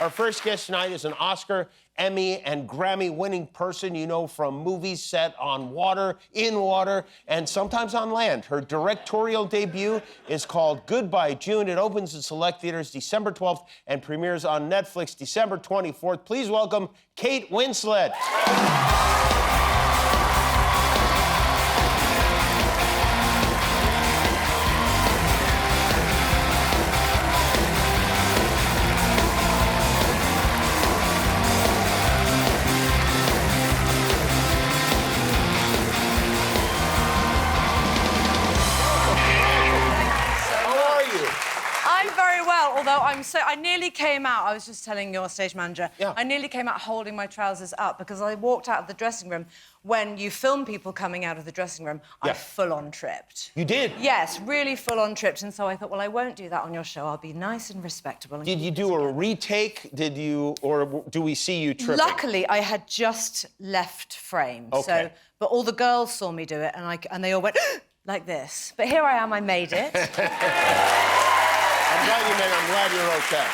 Our first guest tonight is an Oscar, Emmy, and Grammy-winning person you know from movies set on water, in water, and sometimes on land. Her directorial debut is called Goodbye June. It opens in select theaters December 12th and premieres on Netflix December 24th. Please welcome Kate Winslet. Although I nearly came out, I was just telling your stage manager, yeah. I nearly came out holding my trousers up because I walked out of the dressing room. When you film people coming out of the dressing room, I full-on tripped. You did? Yes, really full-on tripped. And so I thought, well, I won't do that on your show. I'll be nice and respectable. And did you do a retake? Did you, or do we see you tripping? Luckily, I had just left frame. Okay. So, but all the girls saw me do it, and they all went like this. But here I am, I made it. I'm glad you made it. I'm glad you're okay.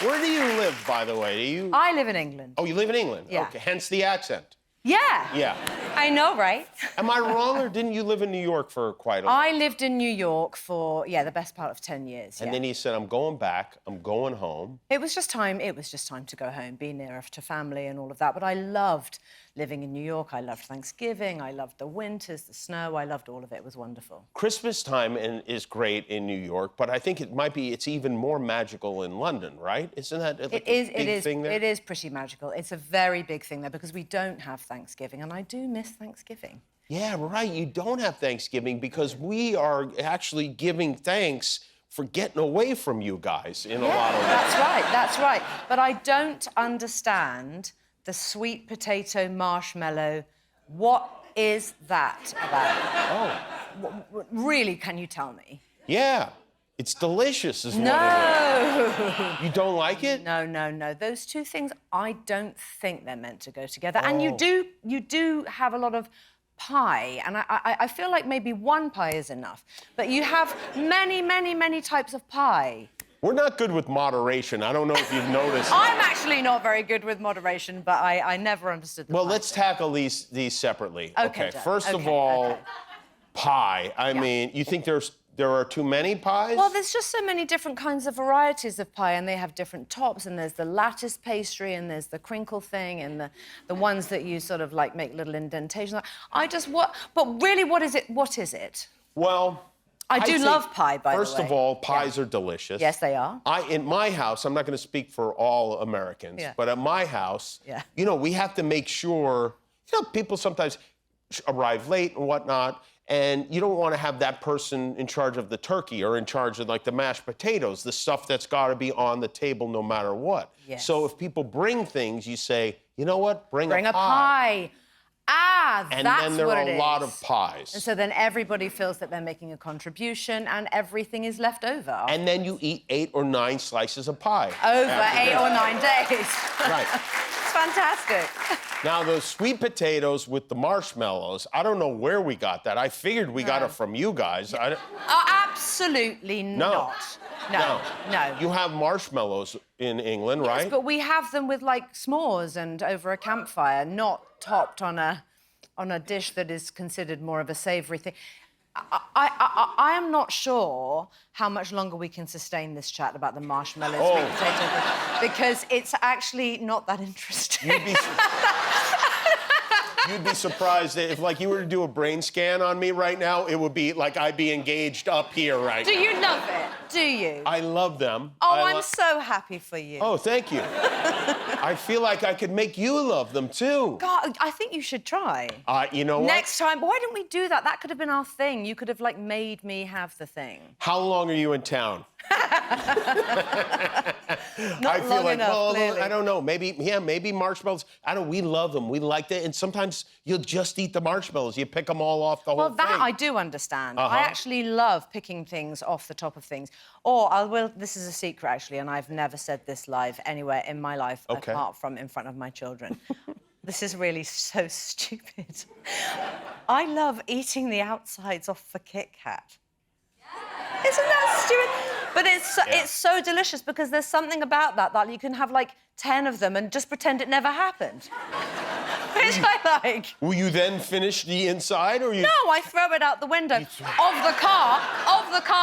Where do you live, by the way? I live in England. Oh, you live in England? Yeah. Okay, hence the accent. Yeah. Yeah. I know, right? Am I wrong, or didn't you live in New York for quite a while? I lived in New York for, the best part of 10 years, And then he said, I'm going back, I'm going home. It was just time to go home, be nearer to family and all of that. But I loved living in New York. I loved Thanksgiving. I loved the winters, the snow. I loved all of it. It was wonderful. Christmas time is great in New York, but I think it's even more magical in London, right? Isn't that like a big thing there? It is pretty magical. It's a very big thing there because we don't have Thanksgiving, and I do miss Thanksgiving. Yeah, right. You don't have Thanksgiving because we are actually giving thanks for getting away from you guys in a lot of ways. That's right. But I don't understand the sweet potato marshmallow. What is that about? Oh. Really, can you tell me? Yeah. It's delicious, is what it is. No. You don't like it? No. Those two things, I don't think they're meant to go together. Oh. And you do have a lot of pie, and I feel like maybe one pie is enough. But you have many types of pie. We're not good with moderation. I don't know if you've noticed. I'm actually not very good with moderation, but I never understood the Well, pie let's tackle these separately. Okay. First of all, pie. I mean, you think there are too many pies? Well, there's just so many different kinds of varieties of pie, and they have different tops, and there's the lattice pastry, and there's the crinkle thing, and the ones that you sort of, like, make little indentations. But really, what is it? Well, I do love pie, by the way. First of all, pies are delicious. Yes, they are. In my house, I'm not going to speak for all Americans, but at my house, you know, we have to make sure, people sometimes arrive late and whatnot, and you don't want to have that person in charge of the turkey or in charge of, like, the mashed potatoes, the stuff that's got to be on the table no matter what. Yes. So if people bring things, you say, you know what, bring a pie. Ah, and that's what it is. And then there are a lot of pies. And so then everybody feels that they're making a contribution and everything is left over. And then you eat 8 or 9 slices of pie. Over 8 or 9 days. Right. It's fantastic. Now, those sweet potatoes with the marshmallows, I don't know where we got that. I figured we got it from you guys. Absolutely not. No. You have marshmallows in England, right? Yes, but we have them with, like, s'mores and over a campfire, not topped on a dish that is considered more of a savoury thing. I am not sure how much longer we can sustain this chat about the marshmallow sweet potato thing, because it's actually not that interesting. You'd be surprised if, like, you were to do a brain scan on me right now, it would be like I'd be engaged up here right now. Do you love it? Do you? I love them. Oh, I'm so happy for you. Oh, thank you. I feel like I could make you love them, too. God, I think you should try. You know what? Next time, why didn't we do that? That could have been our thing. You could have, like, made me have the thing. How long are you in town? Not long enough, clearly. I don't know. Maybe marshmallows. We love them. We like that. And sometimes you'll just eat the marshmallows. You pick them all off the whole thing. Well, that I do understand. I actually love picking things off the top of things. Or this is a secret, actually, and I've never said this live anywhere in my life, apart from in front of my children. This is really so stupid. I love eating the outsides off the Kit Kat. Isn't that stupid? But it's so delicious because there's something about that you can have like 10 of them and just pretend it never happened. Which I like. Will you then finish the inside, or you? No, I throw it out the window of the car,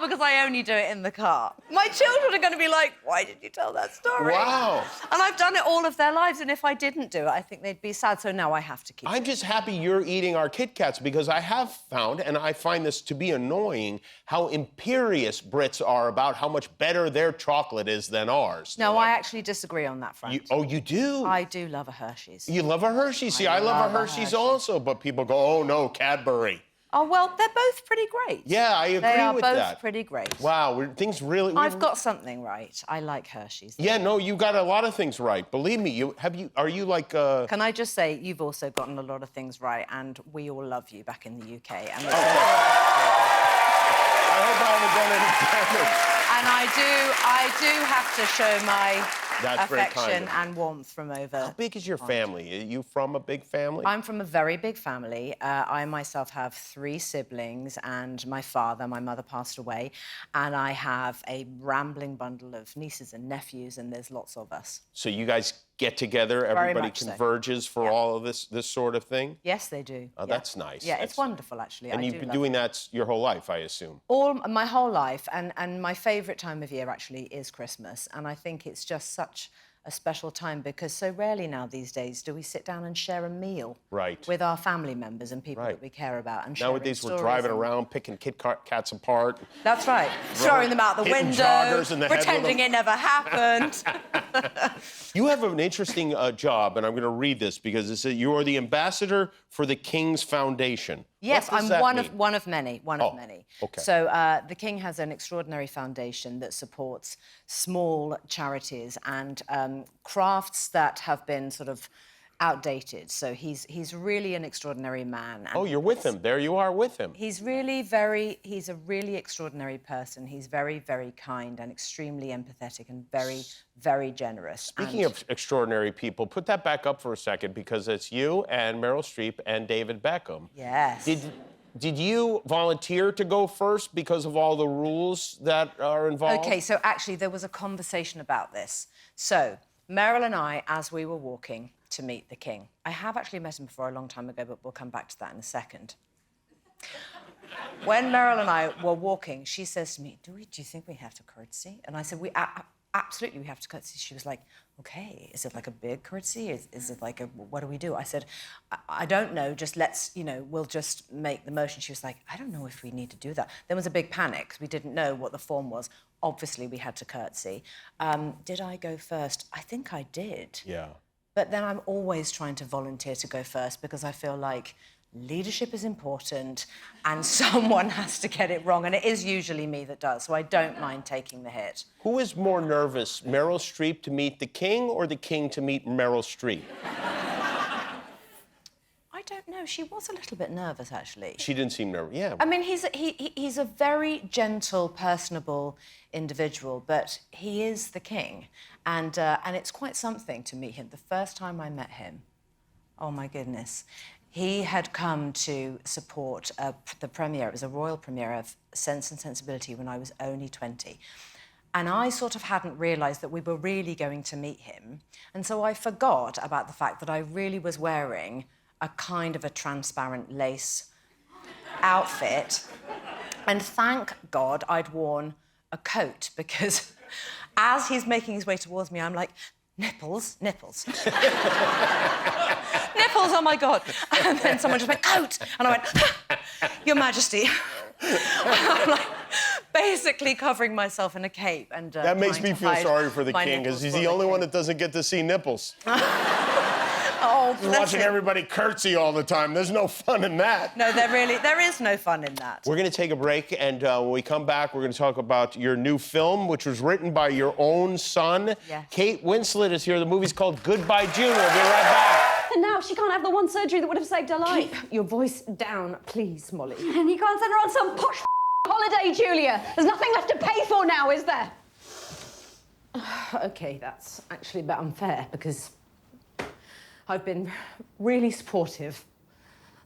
because I only do it in the car. My children are going to be like, why did you tell that story? Wow. And I've done it all of their lives, and if I didn't do it, I think they'd be sad, so now I have to keep it. I'm just happy you're eating our Kit Kats because I have found, and I find this to be annoying, how imperious Brits are about how much better their chocolate is than ours. No, I actually disagree on that front. You do? I do love a Hershey's. You love a Hershey's. See, I love a Hershey's also, but people go, oh, no, Cadbury. Oh, well, they're both pretty great. Yeah, I agree with that. They are both pretty great. Wow, things really... I've got something right. I like Hershey's. Yeah, no, you got a lot of things right. Believe me, are you like... Can I just say, you've also gotten a lot of things right, and we all love you back in the UK. And I hope I haven't done any damage. And I do have to show my That's affection and warmth from over. How big is your family? Are you from a big family? I'm from a very big family. I myself have 3 siblings, and my mother passed away, and I have a rambling bundle of nieces and nephews, and there's lots of us. So you guys get together, everybody converges for all of this sort of thing? Yes, they do. Oh, that's nice. Yeah, it's wonderful, actually. And you've been doing that your whole life, I assume? My whole life, and my favourite time of year, actually, is Christmas, and I think it's just such a special time because so rarely now these days do we sit down and share a meal with our family members and people that we care about. And nowadays we're driving around, picking Kit Kats apart. That's right. Throwing them out the window, pretending it never happened. You have an interesting job, and I'm going to read this because it says you are the ambassador for the King's Foundation. Yes, I'm one of many. Okay. So the King has an extraordinary foundation that supports small charities and crafts that have been sort of outdated. So he's really an extraordinary man. And you're with him. There you are with him. He's a really extraordinary person. He's very, very kind and extremely empathetic and very, very generous. Speaking of extraordinary people, put that back up for a second because it's you and Meryl Streep and David Beckham. Yes. Did you volunteer to go first because of all the rules that are involved? OK, so actually there was a conversation about this. So Meryl and I, as we were walking to meet the King. I have actually met him before a long time ago, but we'll come back to that in a second. When Meryl and I were walking, she says to me, do you think we have to curtsy? And I said, absolutely, we have to curtsy. She was like, OK, is it like a big curtsy? Is it like what do we do? I said, I don't know, just let's, we'll just make the motion. She was like, I don't know if we need to do that. There was a big panic because we didn't know what the form was. Obviously, we had to curtsy. Did I go first? I think I did. Yeah. But then I'm always trying to volunteer to go first because I feel like leadership is important and someone has to get it wrong, and it is usually me that does, so I don't mind taking the hit. Who is more nervous, Meryl Streep to meet the King or the King to meet Meryl Streep? I don't know. She was a little bit nervous, actually. She didn't seem nervous, yeah. I mean, he's a very gentle, personable individual, but he is the King, and it's quite something to meet him. The first time I met him, oh my goodness, he had come to support the premiere. It was a royal premiere of Sense and Sensibility when I was only 20. And I sort of hadn't realised that we were really going to meet him, and so I forgot about the fact that I really was wearing a kind of a transparent lace outfit. And thank God I'd worn a coat because as he's making his way towards me, I'm like, nipples. Nipples, oh my God. And then someone just went, coat. And I went, Your Majesty. I'm like, basically covering myself in a cape. And that makes me feel sorry for the King because he's the only one that doesn't get to see nipples. Oh, watching everybody curtsy all the time. There's no fun in that. No, there is no fun in that. We're going to take a break, and when we come back, we're going to talk about your new film, which was written by your own son. Yes. Kate Winslet is here. The movie's called Goodbye, June. We'll be right back. And now she can't have the one surgery that would have saved her life. Keep your voice down, please, Molly. And you can't send her on some posh holiday, Julia. There's nothing left to pay for now, is there? OK, that's actually a bit unfair, because I've been really supportive,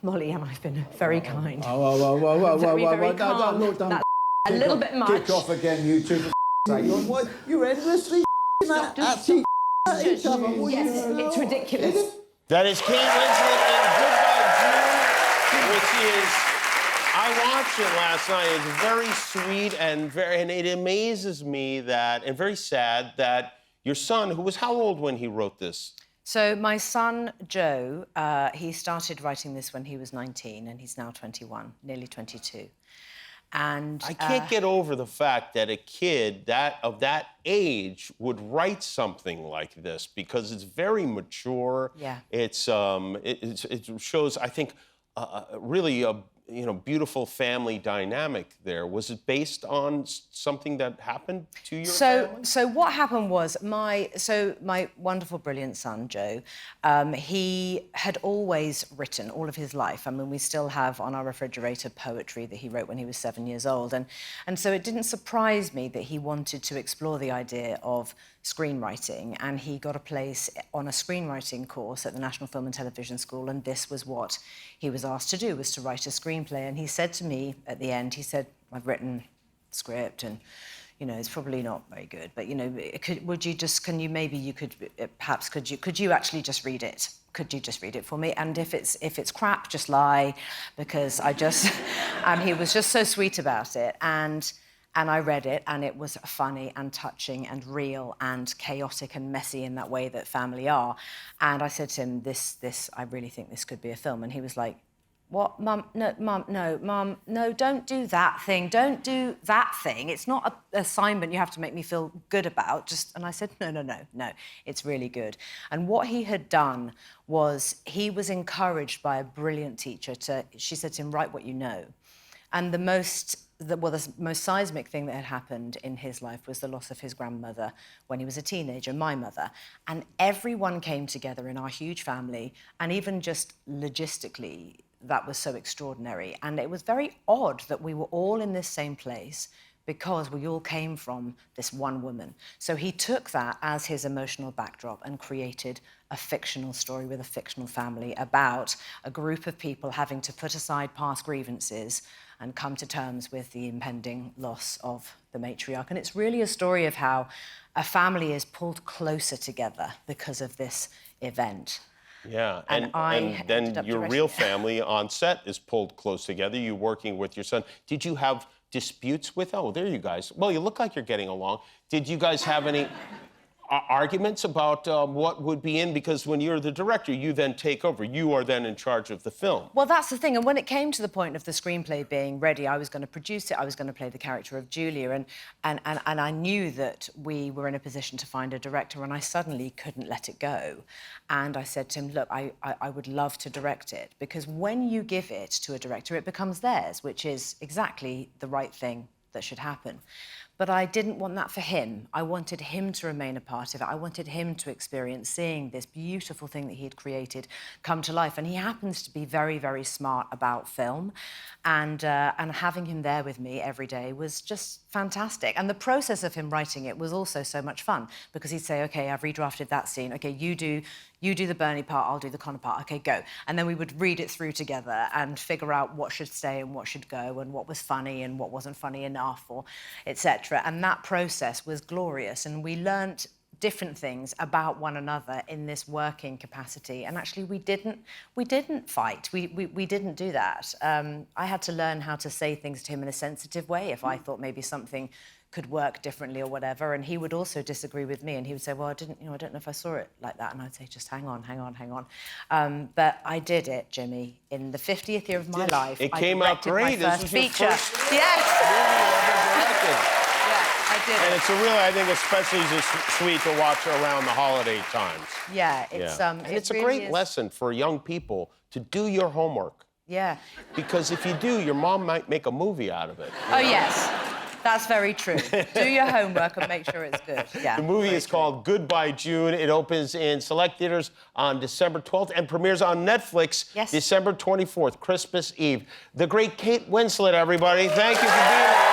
Molly, and I've been very kind. Whoa. Very kind. No, That's a little bit much. Kick off again, you two. You're endlessly at each other. It's ridiculous. That is Kate Winslet in Goodbye June, which is, I watched it last night. It's very sweet and it amazes me that, and very sad that your son, who was how old when he wrote this? So my son, Joe, he started writing this when he was 19 and he's now 21, nearly 22. And I can't get over the fact that a kid of that age would write something like this because it's very mature. Yeah. It shows, I think, really a beautiful family dynamic there. Was it based on something that happened to your family? So what happened was my wonderful, brilliant son, Joe, he had always written all of his life. I mean, we still have on our refrigerator poetry that he wrote when he was 7 years old. And so it didn't surprise me that he wanted to explore the idea of screenwriting, and he got a place on a screenwriting course at the National Film and Television School, and this was what he was asked to do, was to write a screenplay. And he said to me at the end, he said, I've written script and, it's probably not very good, but, could you actually just read it? Could you just read it for me? And if it's crap, just lie, because and he was just so sweet about it. And I read it, and it was funny and touching and real and chaotic and messy in that way that family are. And I said to him, I really think this could be a film. And he was like, what, Mum? No, Mum, no, don't do that thing. Don't do that thing. It's not an assignment you have to make me feel good about. And I said, no, it's really good. And what he had done was he was encouraged by a brilliant teacher she said to him, write what you know. And the most seismic thing that had happened in his life was the loss of his grandmother when he was a teenager, my mother. And everyone came together in our huge family, and even just logistically, that was so extraordinary. And it was very odd that we were all in this same place because we all came from this one woman. So he took that as his emotional backdrop and created a fictional story with a fictional family about a group of people having to put aside past grievances and come to terms with the impending loss of the matriarch. And it's really a story of how a family is pulled closer together because of this event. Yeah, and then your real family on set is pulled close together. You're working with your son. Did you have disputes with, there you guys. Well, you look like you're getting along. Did you guys have any arguments about what would be in? Because when you're the director, you then take over. You are then in charge of the film. Well, that's the thing. And when it came to the point of the screenplay being ready, I was going to produce it. I was going to play the character of Julia. And I knew that we were in a position to find a director, and I suddenly couldn't let it go. And I said to him, look, I would love to direct it, because when you give it to a director, it becomes theirs, which is exactly the right thing that should happen. But I didn't want that for him. I wanted him to remain a part of it. I wanted him to experience seeing this beautiful thing that he had created come to life. And he happens to be very, very smart about film. And having him there with me every day was just fantastic. And the process of him writing it was also so much fun, because he'd say, OK, I've redrafted that scene. OK, you do the Bernie part, I'll do the Connor part. OK, go. And then we would read it through together and figure out what should stay and what should go and what was funny and what wasn't funny enough, or etc. And that process was glorious, and we learnt different things about one another in this working capacity. And actually, we didn't fight. We didn't do that. I had to learn how to say things to him in a sensitive way if I thought maybe something could work differently or whatever. And he would also disagree with me, and he would say, well, I don't know if I saw it like that. And I'd say, just hang on. But I did it, Jimmy, in the 50th year of my life. It came out great. This was your first feature. Yes. I did. And it's I think, especially just sweet to watch around the holiday times. Yeah, it's a great lesson for young people to do your homework. Yeah. Because if you do, your mom might make a movie out of it. Oh, yes. That's very true. Do your homework and make sure it's good. Yeah. The movie is called Goodbye June. It opens in select theaters on December 12th and premieres on Netflix December 24th, Christmas Eve. The great Kate Winslet, everybody. Thank you for being here.